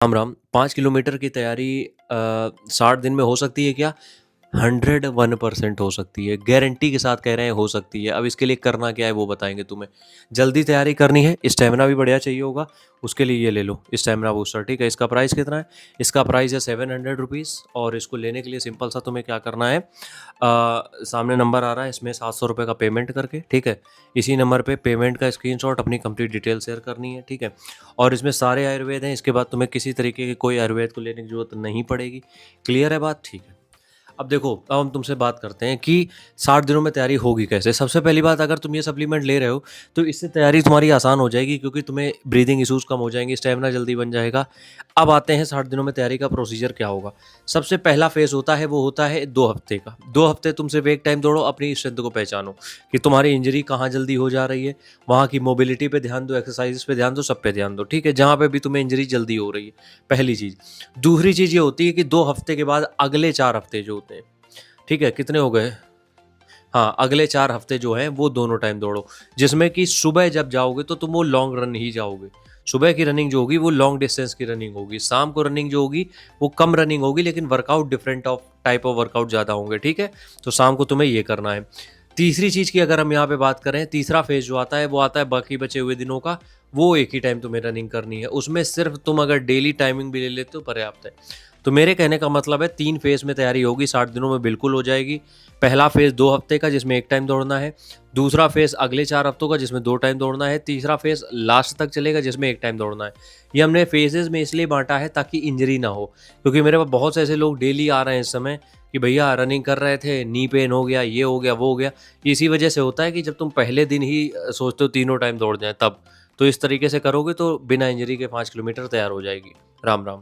Ram Ram. 5 kilometre की तैयारी 60 दिन में हो सकती है क्या? 101% हो सकती है, गारंटी के साथ कह रहे हैं हो सकती है। अब इसके लिए करना क्या है वो बताएँगे तुम्हें। जल्दी तैयारी करनी है, स्टैमिना भी बढ़िया चाहिए होगा, उसके लिए ये ले लो स्टैमिना बूस्टर, ठीक है? इसका प्राइस कितना है? इसका प्राइस है ₹700 और इसको लेने के लिए सिंपल सा तुम्हें क्या करना है, सामने नंबर आ रहा है, इसमें ₹700 का पेमेंट करके, ठीक है? इसी नंबर पे पेमेंट का स्क्रीनशॉट अपनी कंप्लीट डिटेल शेयर करनी है, ठीक है? और इसमें सारे आयुर्वेद हैं, इसके बाद तुम्हें किसी तरीके के कोई आयुर्वेद को लेने की ज़रूरत नहीं पड़ेगी। क्लियर है बात? ठीक है। अब देखो, अब हम तुमसे बात करते हैं कि 60 दिनों में तैयारी होगी कैसे? सबसे पहली बात, अगर तुम ये सप्लीमेंट ले रहे हो, तो इससे तैयारी तुम्हारी आसान हो जाएगी क्योंकि तुम्हें ब्रीथिंग इश्यूज़ कम हो जाएँगे, स्टैमिना जल्दी बन जाएगा। अब आते हैं 60 दिनों में तैयारी का प्रोसीजर क्या होगा। सबसे पहला फ़ेज़ होता है, वो होता है 2 हफ़्ते का। 2 हफ़्ते तुम सिर्फ़ एक टाइम दौड़ो, अपनी स्ट्रेंथ को पहचानो कि तुम्हारी इंजरी कहाँ जल्दी हो जा रही है, वहाँ की मोबिलिटी पे ध्यान दो, एक्सरसाइज़ पे ध्यान दो, सब पे ध्यान दो, ठीक है? जहाँ पे भी तुम्हें इंजरी जल्दी हो रही है, पहली चीज़। दूसरी चीज़ ये होती है कि 2 हफ़्ते के बाद अगले 4 हफ़्ते जो होते हैं, ठीक है, कितने हो गए? हाँ, अगले 4 हफ़्ते जो हैं वो दोनों टाइम दौड़ो, जिसमें कि सुबह जब जाओगे तो तुम वो लॉन्ग रन ही जाओगे। सुबह की रनिंग जो होगी वो लॉन्ग डिस्टेंस की रनिंग होगी, शाम को रनिंग जो होगी वो कम रनिंग होगी लेकिन workout different of type of workout ज़्यादा होंगे, ठीक है? तो शाम को तुम्हें ये करना है। तीसरी चीज़ की अगर हम यहाँ पे बात करें, तीसरा फ़ेज़ जो आता है वो आता है बाकी बचे हुए दिनों का, वो एक ही टाइम तुम्हें रनिंग करनी है। उसमें सिर्फ़ तुम अगर डेली टाइमिंग भी ले लेते हो पर्याप्त है। तो मेरे कहने का मतलब है 3 फ़ेज़ में तैयारी होगी, 60 दिनों में बिल्कुल हो जाएगी। पहला फ़ेज़ 2 हफ़्ते का जिसमें 1 टाइम दौड़ना है, दूसरा फ़ेज़ अगले 4 हफ़्तों का जिसमें 2 टाइम दौड़ना है, तीसरा फ़ेज़ लास्ट तक चलेगा जिसमें 1 टाइम दौड़ना है। ये हमने फ़ेज़ेज़ में इसलिए बाँटा है ताकि इंजरी ना हो, क्योंकि मेरे पास बहुत से ऐसे लोग डेली आ रहे हैं इस समय कि भैया रनिंग कर रहे थे, नी पेन हो गया, ये हो गया, वो हो गया। इसी वजह से होता है कि जब तुम पहले दिन ही सोचते हो तीनों टाइम दौड़ जाएँ तब। तो इस तरीके से करोगे तो बिना इंजरी के 5 किलोमीटर तैयार हो जाएगी। राम, राम।